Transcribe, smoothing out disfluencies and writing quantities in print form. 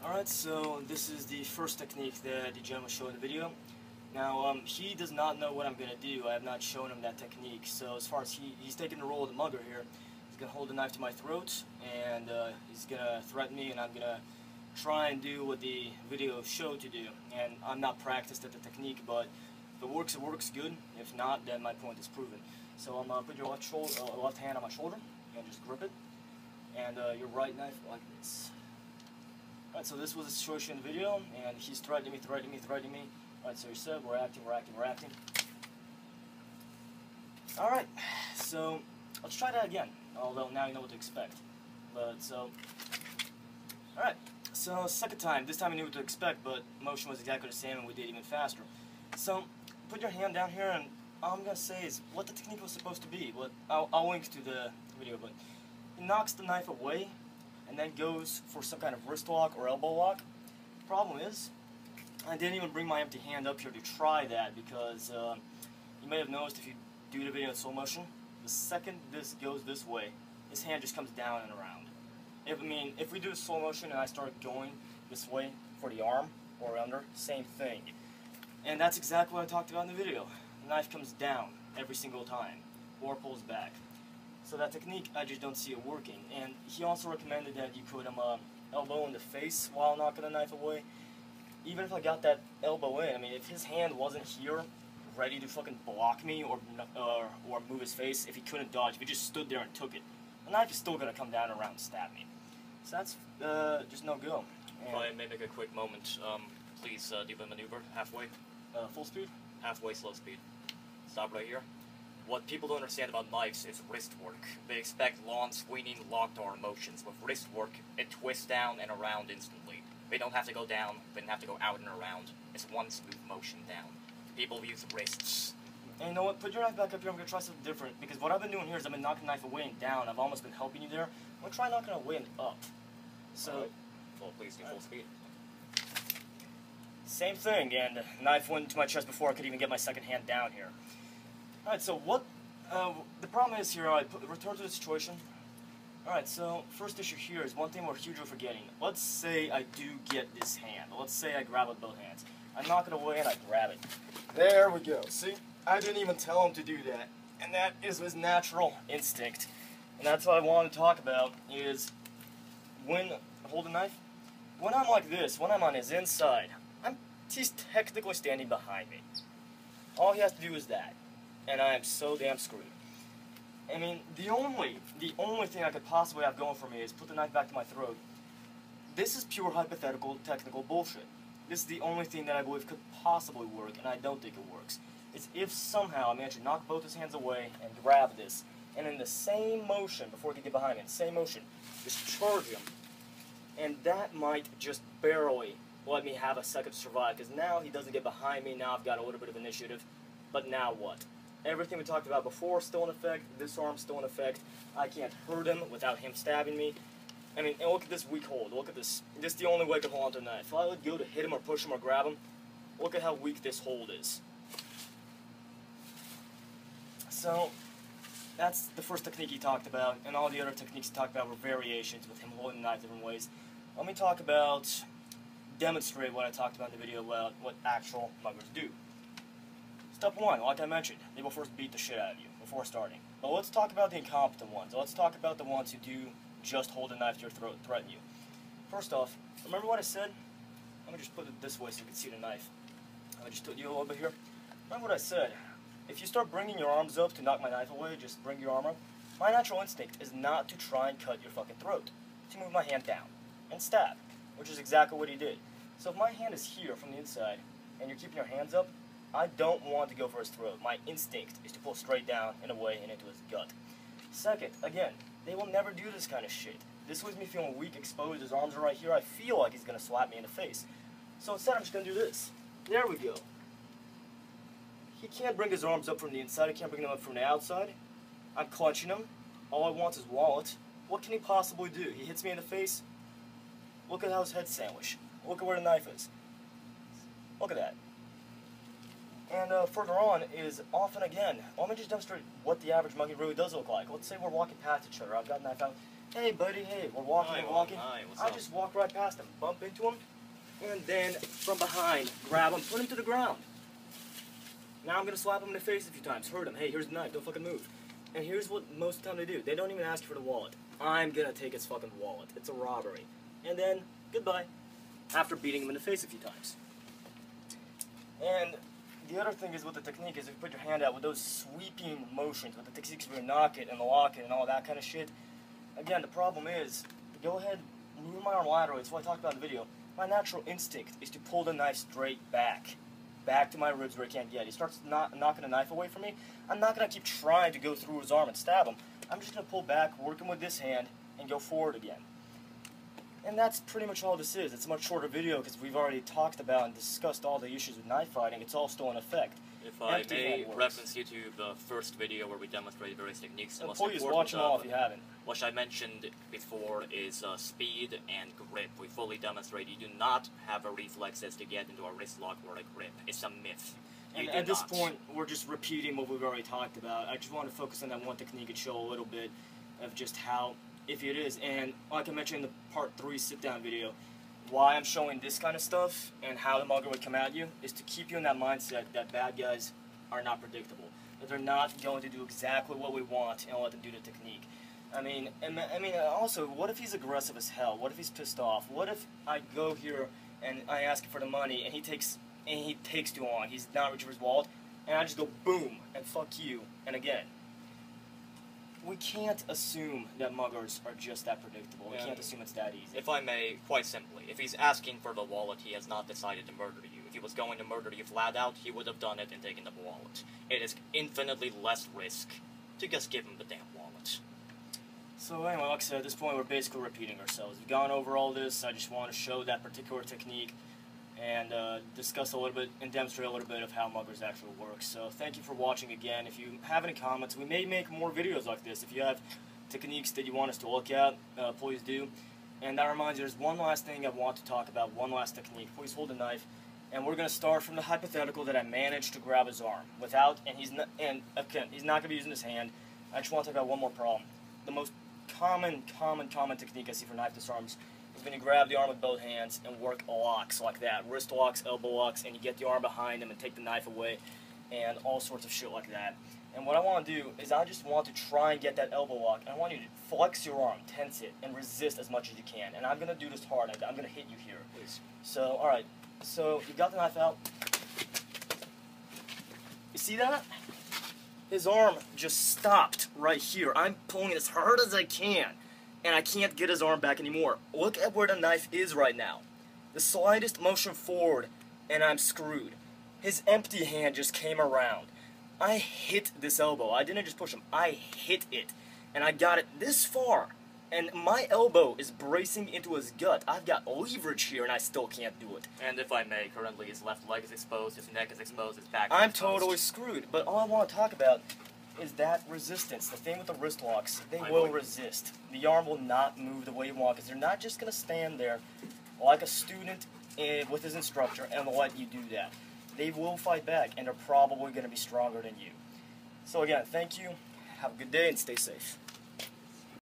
Alright, so this is the first technique that the gentleman showed in the video. Now, he does not know what I'm going to do. I have not shown him that technique. So as far as he's taking the role of the mugger here, he's going to hold the knife to my throat, and he's going to threaten me, and I'm going to try and do what the video showed to do. And I'm not practiced at the technique, but if it works good. If not, then my point is proven. So I'm going to put your left hand on my shoulder, and just grip it, and your right knife like this. Alright, so this was the situation in the video, and he's threatening me. Alright, so you're set, we're acting. Alright, so let's try that again, although now you know what to expect. Alright, so second time, this time I knew what to expect, but motion was exactly the same and we did even faster. So, put your hand down here, and all I'm going to say is what the technique was supposed to be. I'll link to the video, but he knocks the knife away, and then goes for some kind of wrist lock or elbow lock. Problem is, I didn't even bring my empty hand up here to try that because you may have noticed if you do the video in slow motion, the second this goes this way, his hand just comes down and around. If we do slow motion and I start going this way for the arm or under, same thing. And that's exactly what I talked about in the video. The knife comes down every single time or pulls back. So that technique, I just don't see it working. And he also recommended that you put elbow in the face while knocking the knife away. Even if I got that elbow in, if his hand wasn't here, ready to fucking block me or move his face, if he couldn't dodge, if he just stood there and took it, the knife is still gonna come down around and stab me. So that's just no go. If I may make a quick moment, please do the maneuver halfway. Full speed? Halfway, slow speed. Stop right here. What people don't understand about knives is wrist work. They expect long, swinging, locked arm motions. With wrist work, it twists down and around instantly. They don't have to go down, they don't have to go out and around. It's one smooth motion down. People use wrists. And you know what, put your knife back up here, I'm going to try something different. Because what I've been doing here is I've been knocking the knife away and down. I've almost been helping you there. I'm going to try knocking it away and up. So, right. Well, please do full speed. Same thing, and the knife went to my chest before I could even get my second hand down here. Alright, so the problem is here, return to the situation. Alright, so first issue here is one thing we're hugely forgetting. Let's say I do get this hand. Let's say I grab it with both hands. I knock it away and I grab it. There we go. See? I didn't even tell him to do that. And that is his natural instinct. And that's what I want to talk about is when I hold a knife, when I'm like this, when I'm on his inside, he's technically standing behind me. All he has to do is that. And I am so damn screwed. The only thing I could possibly have going for me is put the knife back to my throat. This is pure hypothetical, technical bullshit. This is the only thing that I believe could possibly work, and I don't think it works. It's if somehow I manage to knock both his hands away and grab this, and in the same motion, before he can get behind me, in the same motion, just charge him. And that might just barely let me have a second to survive, because now he doesn't get behind me, now I've got a little bit of initiative, but now what? Everything we talked about before is still in effect, this arm's still in effect, I can't hurt him without him stabbing me. And look at this weak hold, look at this. This is the only way I can hold onto the knife. If I would go to hit him or push him or grab him, look at how weak this hold is. So, that's the first technique he talked about, and all the other techniques he talked about were variations with him holding the knife different ways. Let me demonstrate what I talked about in the video about what actual muggers do. Step one, like I mentioned, they will first beat the shit out of you before starting. But let's talk about the incompetent ones. Let's talk about the ones who do just hold a knife to your throat, threaten you. First off, remember what I said? Let me just put it this way so you can see the knife. Let me just tilt you a little bit here. Remember what I said? If you start bringing your arms up to knock my knife away, just bring your arm up. My natural instinct is not to try and cut your fucking throat. To move my hand down and stab, which is exactly what he did. So if my hand is here from the inside, and you're keeping your hands up, I don't want to go for his throat. My instinct is to pull straight down and away and into his gut. Second, again, they will never do this kind of shit. This leaves me feeling weak, exposed, his arms are right here, I feel like he's going to slap me in the face. So instead I'm just going to do this. There we go. He can't bring his arms up from the inside, he can't bring them up from the outside. I'm clutching him. All I want is wallet. What can he possibly do? He hits me in the face. Look at how his head's sandwiched. Look at where the knife is. Look at that. And further on is often again, let me just demonstrate what the average monkey really does look like. Let's say we're walking past each other, I've got a knife out, hey buddy, hey, we're walking, Hi, we're walking. hi, what's I up? just walk right past him, bump into him, and then from behind, grab him, put him to the ground. Now I'm gonna slap him in the face a few times, hurt him. Hey, here's the knife, don't fucking move. And here's what most of the time they do. They don't even ask you for the wallet. I'm gonna take his fucking wallet. It's a robbery. And then, goodbye. After beating him in the face a few times. And the other thing is with the technique is if you put your hand out with those sweeping motions, with the techniques where you knock it and lock it and all that kind of shit. Again, the problem is, go ahead, move my arm laterally. It's what I talked about in the video. My natural instinct is to pull the knife straight back to my ribs where he can't get. He starts knocking the knife away from me. I'm not going to keep trying to go through his arm and stab him. I'm just going to pull back, work him with this hand, and go forward again. And that's pretty much all this is. It's a much shorter video because we've already talked about and discussed all the issues with knife fighting. It's all still in effect. If I Empty may hand works. reference you to the first video where we demonstrated various techniques, the most Please important watch them all if of you haven't. what I mentioned before is speed and grip. We fully demonstrate you do not have a reflexes to get into a wrist lock or a grip. It's a myth. You And do at this not. point, we're just repeating what we've already talked about. I just want to focus on that one technique and show a little bit of just how iffy it is. And like I mentioned in the part 3 sit-down video, why I'm showing this kind of stuff and how the mugger would come at you is to keep you in that mindset that bad guys are not predictable. That they're not going to do exactly what we want and let them do the technique. I mean, also, what if he's aggressive as hell? What if he's pissed off? What if I go here and I ask him for the money and he takes too long? He's not reaching for his wallet, and I just go boom and fuck you. And again, we can't assume that muggers are just that predictable. We Yeah. can't assume it's that easy. If I may, quite simply, if he's asking for the wallet, he has not decided to murder you. If he was going to murder you flat out, he would have done it and taken the wallet. It is infinitely less risk to just give him the damn wallet. So anyway, like I said, at this point we're basically repeating ourselves. We've gone over all this. I just want to show that particular technique and discuss a little bit and demonstrate a little bit of how muggers actually work. So thank you for watching again. If you have any comments, we may make more videos like this. If you have techniques that you want us to look at, please do. And that reminds you, there's one last thing I want to talk about, one last technique. Please hold the knife. And we're going to start from the hypothetical that I managed to grab his arm without, and he's not going to be using his hand. I just want to talk about one more problem. The most common technique I see for knife disarms is when you grab the arm with both hands and work locks like that, wrist locks, elbow locks, and you get the arm behind him and take the knife away, and all sorts of shit like that. And what I want to do is I just want to try and get that elbow lock. I want you to flex your arm, tense it, and resist as much as you can. And I'm going to do this hard. I'm going to hit you here. Please. So, alright. So, you got the knife out. You see that? His arm just stopped right here. I'm pulling it as hard as I can, and I can't get his arm back anymore. Look at where the knife is right now. The slightest motion forward, and I'm screwed. His empty hand just came around. I hit this elbow. I didn't just push him. I hit it, and I got it this far. And my elbow is bracing into his gut. I've got leverage here, and I still can't do it. And if I may, currently his left leg is exposed, his neck is exposed, his back is I'm exposed. totally screwed. But all I want to talk about is that resistance. The thing with the wrist locks, they will resist. The arm will not move the way you want, because they're not just going to stand there like a student with his instructor and let you do that. They will fight back, and they're probably going to be stronger than you. So again, thank you. Have a good day, and stay safe.